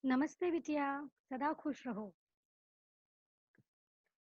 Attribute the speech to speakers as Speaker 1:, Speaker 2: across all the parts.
Speaker 1: Namaste Vidya, Sada Khush Raho.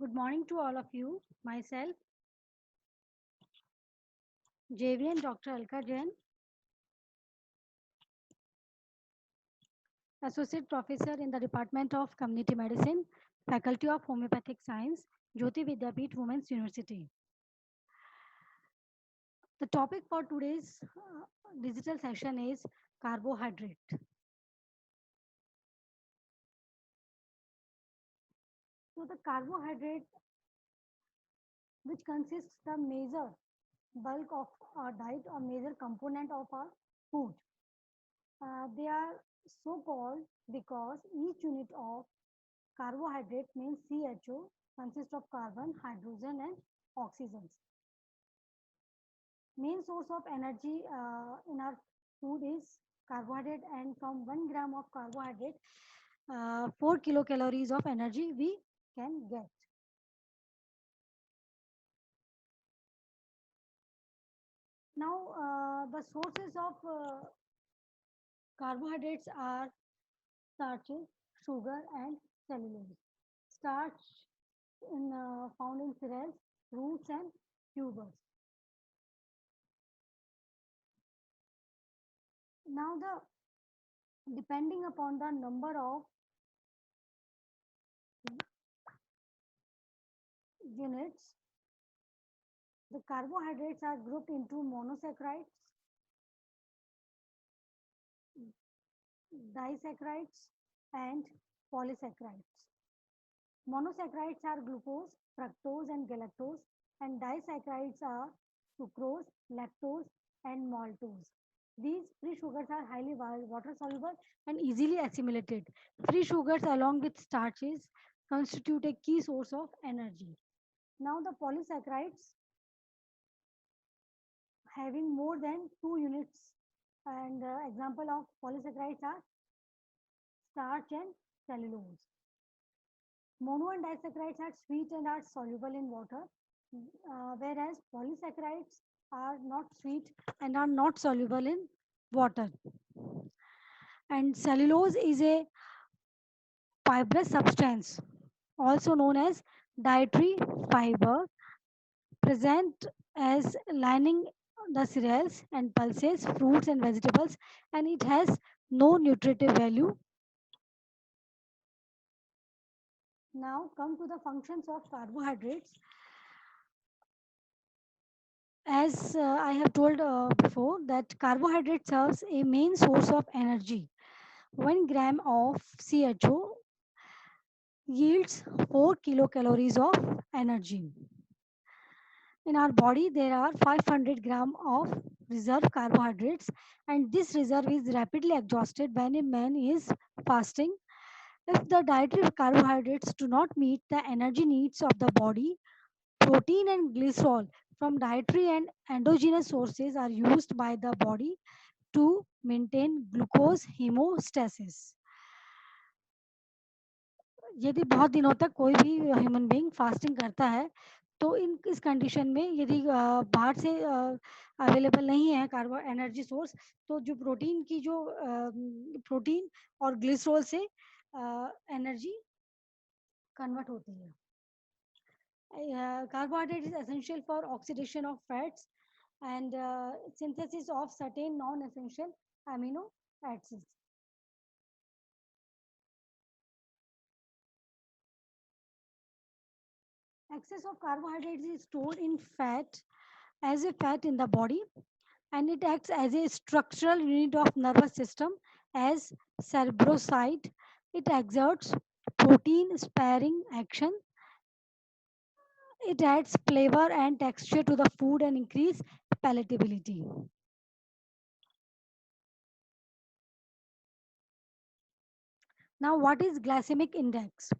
Speaker 1: Good morning to all of you. Myself, JVN Dr. Alka Jain, Associate Professor in the Department of Community Medicine, Faculty of Homeopathic Science, Jyoti Vidyapeeth Women's University. The topic for today's digital session is carbohydrate. So the carbohydrate, which consists the major bulk of our diet or major component of our food. They are so called because each unit of carbohydrate means CHO consists of carbon, hydrogen and oxygen. Main source of energy in our food is carbohydrate, and from 1 gram of carbohydrate, 4 kilocalories of energy we can get. Now, the sources of carbohydrates are starches, sugar, and cellulose. Starch found in cereals, fruits, and tubers. Now, depending upon the number of units, the carbohydrates are grouped into monosaccharides, disaccharides, and polysaccharides. Monosaccharides are glucose, fructose, and galactose, and disaccharides are sucrose, lactose, and maltose. These free sugars are highly water soluble and easily assimilated. Free sugars, along with starches, constitute a key source of energy. Now, the polysaccharides having more than 2 units, and example of polysaccharides are starch and cellulose. Mono and disaccharides are sweet and are soluble in water, whereas polysaccharides are not sweet and are not soluble in water. And cellulose is a fibrous substance, also known as dietary fiber, present as lining the cereals and pulses, fruits and vegetables, and it has no nutritive value. Now come to the functions of carbohydrates. As I have told before, that carbohydrate serves a main source of energy. 1 gram of CHO yields 4 kilocalories of energy. In our body, there are 500 gram of reserve carbohydrates, and this reserve is rapidly exhausted when a man is fasting. If the dietary carbohydrates do not meet the energy needs of the body, protein and glycerol from dietary and endogenous sources are used by the body to maintain glucose hemostasis. यदि बहुत दिनों तक कोई भी human being fasting करता है, तो इस कंडीशन में यदि बाहर से अवेलेबल नहीं है कार्बो एनर्जी सोर्स, तो जो प्रोटीन की जो प्रोटीन और ग्लिसरॉल से एनर्जी कन्वर्ट होती है. Carbohydrate is essential for oxidation of fats and synthesis of certain non-essential amino acids. Excess of carbohydrates is stored in fat as a fat in the body, and it acts as a structural unit of nervous system as cerebroside. It exerts protein sparing action. It adds flavor and texture to the food and increase palatability. Now, what is glycemic index?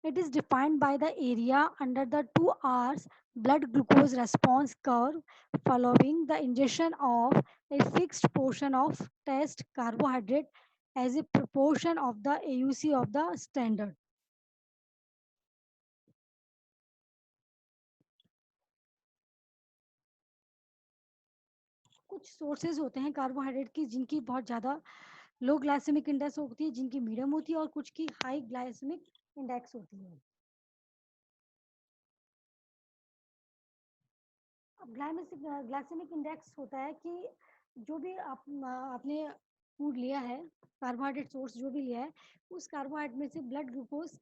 Speaker 1: It is defined by the area under the 2 hours blood glucose response curve following the ingestion of a fixed portion of test carbohydrate as a proportion of the AUC of the standard. कुछ sources होते हैं carbohydrate की जिनकी बहुत ज़्यादा लो glycaemic index होती है जिनकी मीडियम होती है, और कुछ की हाई ग्लाइसेमिक इंडेक्स होती है। अब ग्लाइसेमिक इंडेक्स होता है कि जो भी आपने फूड लिया है, कार्बोहाइड्रेट सोर्स जो भी लिया है, उस कार्बोहाइड्रेट में से ब्लड ग्लूकोज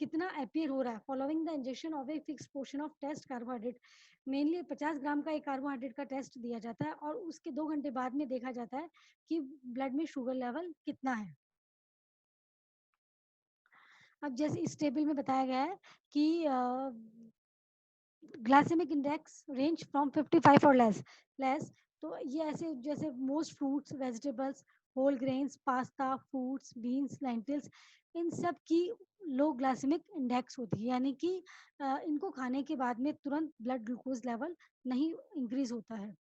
Speaker 1: कितना अपीयर हो रहा है following the injection of a fix portion of test carbohydrate. Mainly 50 gram का एक कार्बोहाइड्रेट का टेस्ट दिया जाता है, और उसके 2 घंटे बाद में देखा जाता है कि ब्लड में शुगर लेवल कितना है। अब जैसे इस टेबल में बताया गया है कि ग्लाइसेमिक इंडेक्स रेंज फ्रॉम 55 और लेस। तो ये ऐसे जैसे most fruits, vegetables, whole grains, pasta, fruits, beans, lentils, इन सब की लो ग्लाइसेमिक इंडेक्स होती है, यानी कि इनको खाने के बाद में तुरंत ब्लड ग्लूकोज लेवल नहीं इंक्रीज होता है।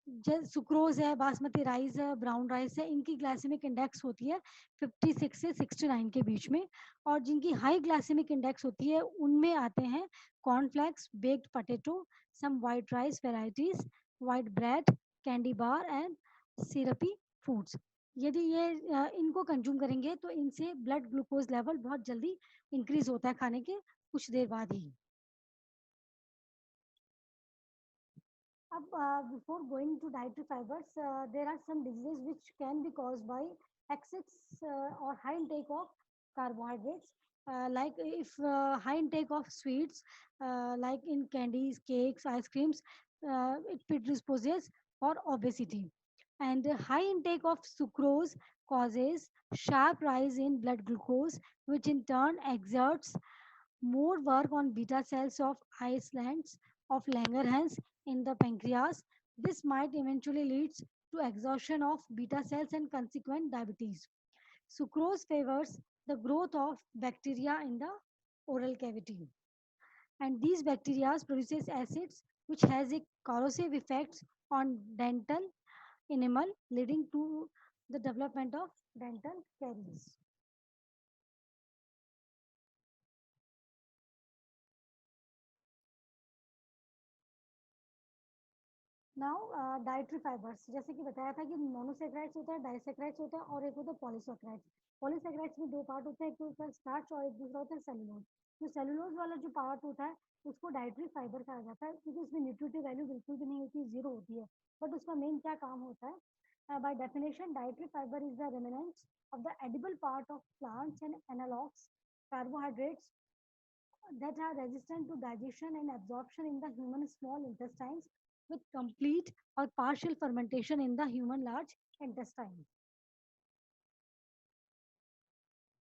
Speaker 1: जैसे सुक्रोज है, बासमती राइस है, ब्राउन राइस है, इनकी ग्लाइसेमिक इंडेक्स होती है 56 से 69 के बीच में। और जिनकी हाई ग्लाइसेमिक इंडेक्स होती है उनमें आते हैं cornflakes, baked potato, some white rice varieties, white bread, candy bar and syrupy foods. यदि ये इनको कंज्यूम करेंगे तो इनसे ब्लड ग्लूकोज लेवल बहुत जल्दी इंक्रीज होता है खाने के कुछ देर बाद ही। Before going to dietary fibers, there are some diseases which can be caused by excess or high intake of carbohydrates. Like if high intake of sweets, like in candies, cakes, ice creams, it predisposes for obesity. And high intake of sucrose causes sharp rise in blood glucose, which in turn exerts more work on beta cells of islands of Langerhans in the pancreas. This might eventually lead to exhaustion of beta cells and consequent diabetes. Sucrose favors the growth of bacteria in the oral cavity, and these bacteria produces acids which has a corrosive effects on dental enamel, leading to the development of dental caries. Now dietary fibres, जैसे कि बताया था कि monosaccharides होता है, disaccharides होता है, और एक होता है पॉलीसेक्राइड्स। पॉलीसेक्राइड्स में दो पार्ट होते हैं, एक होता है स्टार्च और एक दूसरा होता है सेलुलोज। जो सेलुलोज वाला जो पार्ट होता है उसको डाइटरी फाइबर कहा जाता है, क्योंकि उसमें न्यूट्रिटिव वैल्यू बिल्कुल भी नहीं होती, जीरो होती है। बट उसका मेन क्या काम होता है? By definition dietary fibre is the remnants of the edible part of plants and analogs carbohydrates that are resistant to digestion and absorption in the human small intestines with complete or partial fermentation in the human large intestine.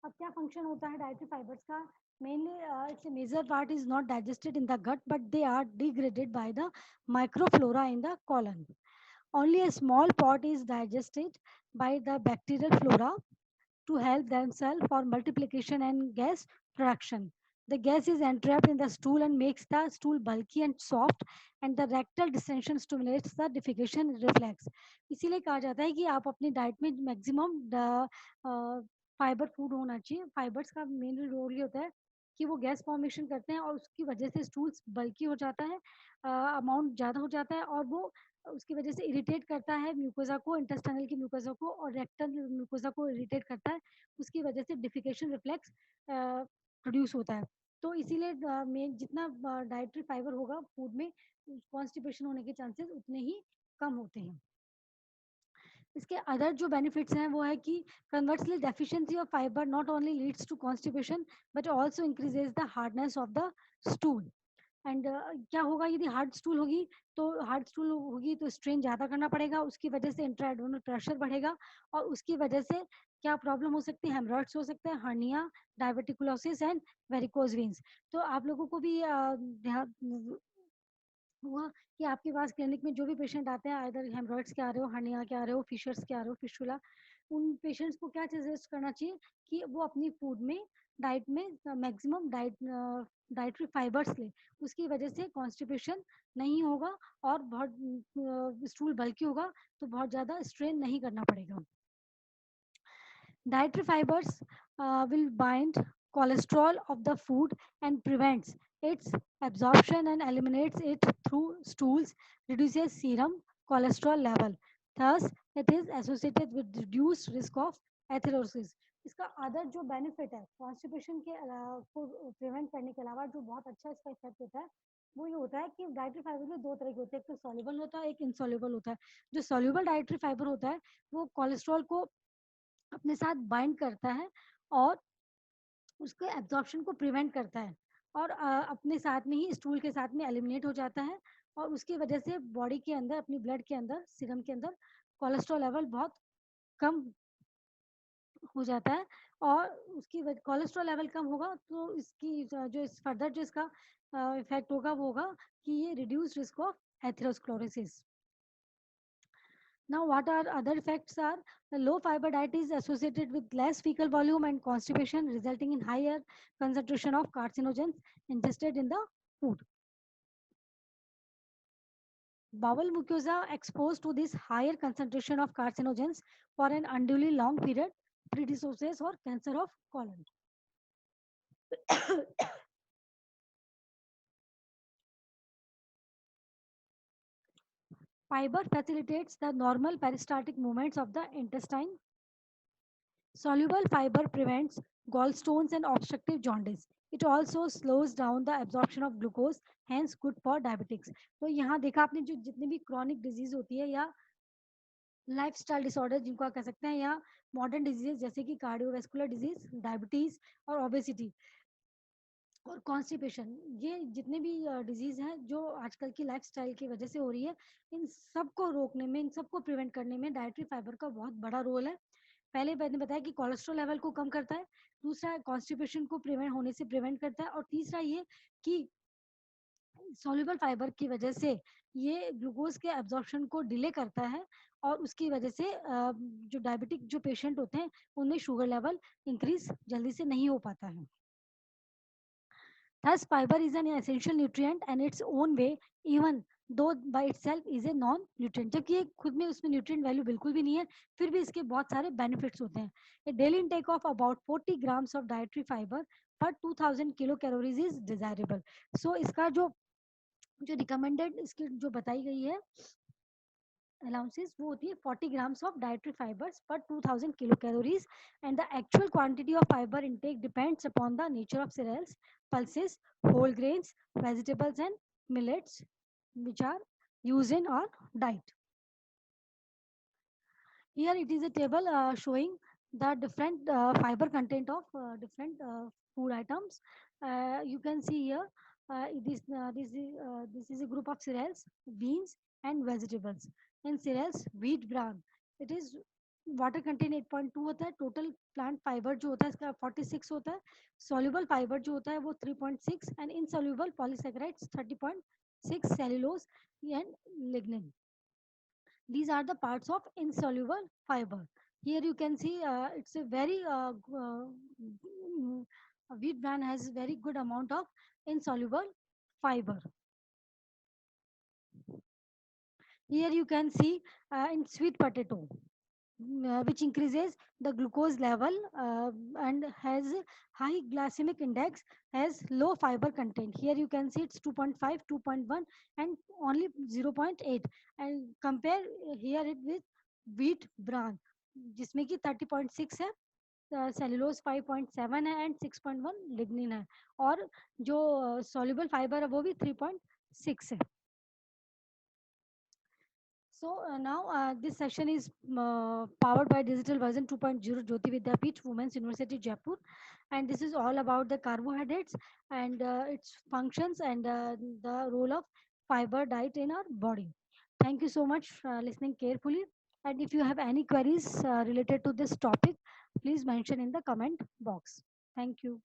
Speaker 1: अब क्या function होता है dietary fibres का? Mainly, its a major part is not digested in the gut, but they are degraded by the microflora in the colon. Only a small part is digested by the bacterial flora to help themselves for multiplication and gas production. The gas is entrapped in the stool and makes the stool bulky and soft, and the rectal distension stimulates the defecation reflex. इसीलिए कहा जाता है कि आप अपनी diet में maximum fibre food होना चाहिए। फाइबर्स का मेन रोल ये होता है कि वो गैस फॉर्मेशन करते हैं, और उसकी वजह से स्टूल्स बल्की हो जाता है, अमाउंट ज़्यादा हो जाता है, और वो उसकी वजह से इरिटेट करता है म्यूकोजा को, इंटेस्टाइनल की म्यूकोजा को, और रेक्टल म्यूकोजा को इरिटेट करता है। उसकी वजह से डिफिकेशन रिफ्लेक्स प्रोड्यूस होता है। तो इसीलिए में जितना डाइटरी फाइबर होगा फूड में, कॉन्स्टिपेशन होने के चांसेस उतने ही कम होते हैं। इसके अदर जो बेनिफिट्स हैं वो है कि conversely deficiency of fibre not only leads to constipation but also increases the hardness of the stool. And क्या होगा यदि हार्ड स्टूल होगी? तो हार्ड स्टूल होगी तो स्ट्रेन ज़्यादा करना पड़ेगा, उसकी वजह से इंट्राएब्डोमिनल प्रेशर बढ़ेगा, और उसकी वजह से क्या प्रॉब्लम हो सकती है? हेमरॉइड्स हो सकते हैं, हर्निया, डायबिटिकुलोसिस एंड वेरिकोज वेन्स। तो आप लोगों को भी ध्यान हुआ कि आपके पास क्लिनिक में जो भी पेशेंट आते हैं, इधर हेमरॉइड्स के आ रहे हो, हर्निया के आ रहे हो, फिशर्स के आ रहे हो, फिशुला, उन पेशेंट्स को क्या सजेस्ट करना चाहिए कि वो अपनी फूड में, डाइट में मैक्सिमम डाइटरी फाइबर्स ले। उसकी वजह से कॉन्स्टिपेशन नहीं होगा, और बहुत स्टूल बल्कि होगा, तो बहुत ज़्यादा स्ट्रेन नहीं करना पड़ेगा। Dietary fibers will bind cholesterol of the food and prevents its absorption and eliminates it through stools, reduces serum cholesterol level. Thus, it is associated with reduced risk of एथेरोसिस. इसका other जो benefit है constipation के को prevent करने के अलावा जो बहुत अच्छा इसका इफेक्ट होता है वो ये होता है कि डाइटरी फाइबर में दो तरह के होते हैं, एक तो सॉल्युबल होता है, एक इनसॉल्युबल होता है. जो सॉल्युबल डाइटरी फाइबर होता है वो कोलेस्ट्रॉल को अपने साथ बाइंड करता है और उसके एब्जॉर्प्शन को प्रिवेंट करता है और अपने साथ में ही स्टूल के साथ में एलिमिनेट हो जाता है और उसकी वजह से बॉडी के अंदर अपनी ब्लड के अंदर सीरम के अंदर कोलेस्ट्रॉल लेवल बहुत कम हो जाता है और उसकी कोलेस्ट्रॉल लेवल कम होगा तो इसकी जो फर्दर जो इसका इफेक्ट होगा वो होगा कि ये reduce risk of atherosclerosis. Now, what are other effects are the low fiber diet is associated with less fecal volume and constipation, resulting in higher concentration of carcinogens ingested in the food. Bowel mucosa exposed to this higher concentration of carcinogens for an unduly long period predisposes or cancer of colon. Fiber facilitates the normal peristaltic movements of the intestine. Soluble fiber prevents gallstones and obstructive jaundice. It also slows down the absorption of glucose, hence good for diabetics. तो यहाँ देखा आपने जो जितनी भी chronic disease होती है या लाइफस्टाइल डिसऑर्डर जिनको आप कह सकते हैं या मॉडर्न डिजीज जैसे कि कार्डियोवैस्कुलर डिजीज, डायबिटीज और ओबेसिटी और कॉन्स्टिपेशन, ये जितने भी डिजीज हैं जो आजकल की लाइफस्टाइल की वजह से हो रही है, इन सबको रोकने में, इन सबको प्रिवेंट करने में डाइटरी फाइबर का बहुत बड़ा रोल है. पहले मैंने बताया कि कोलेस्ट्रॉल लेवल को कम करता है, दूसरा कॉन्स्टिपेशन को प्रिवेंट होने से प्रिवेंट करता है और तीसरा ये कि सॉल्युबल फाइबर की वजह से ये ग्लूकोज के एब्जॉर्प्शन को डिले करता है और उसकी वजह से जो डायबिटिक जो पेशेंट होते हैं उनमें शुगर लेवल इंक्रीज जल्दी से नहीं हो पाता है. Thus, fiber is an essential nutrient and its own way, even though by itself is a non-nutrient. जबकि ये खुद में उसमें nutrient value बिल्कुल भी नहीं है, फिर भी इसके बहुत सारे benefits होते हैं. A daily intake of about 40 grams of dietary fiber per 2000 kilocalories is desirable. So इसका जो recommended इसकी जो बताई गई है allowances वो होती है 40 grams of dietary fibers per 2000 kilocalories, and the actual quantity of fiber intake depends upon the nature of cereals, pulses, whole grains, vegetables and millets which are used in our diet. Here it is a table showing the different fiber content of different food items. You can see here this is a group of cereals, beans and vegetables. In cereals, wheat bran, it is water content 8.2 होता है, total plant fibre जो होता है इसका 46 होता है, soluble fibre जो होता है वो 3.6 and insoluble polysaccharides 30.6 cellulose and lignin. These are the parts of insoluble fiber. Here you can see it's a very wheat bran has very good amount of insoluble fiber. Here you can see in sweet potato, which increases the glucose level and has high glycemic index, has low fiber content. Here you can see it's 2.5, 2.1 and only 0.8, and compare here it with wheat bran जिसमें कि 30.6 है, cellulose 5.7 है and 6.1 lignin है और जो soluble fibre है वो भी 3.6 है. So now this session is powered by Digital Version 2.0 Jyoti Vidyapeeth, Women's University Jaipur, and this is all about the carbohydrates and its functions and the role of fiber diet in our body. Thank you so much for listening carefully. And if you have any queries related to this topic, please mention in the comment box. Thank you.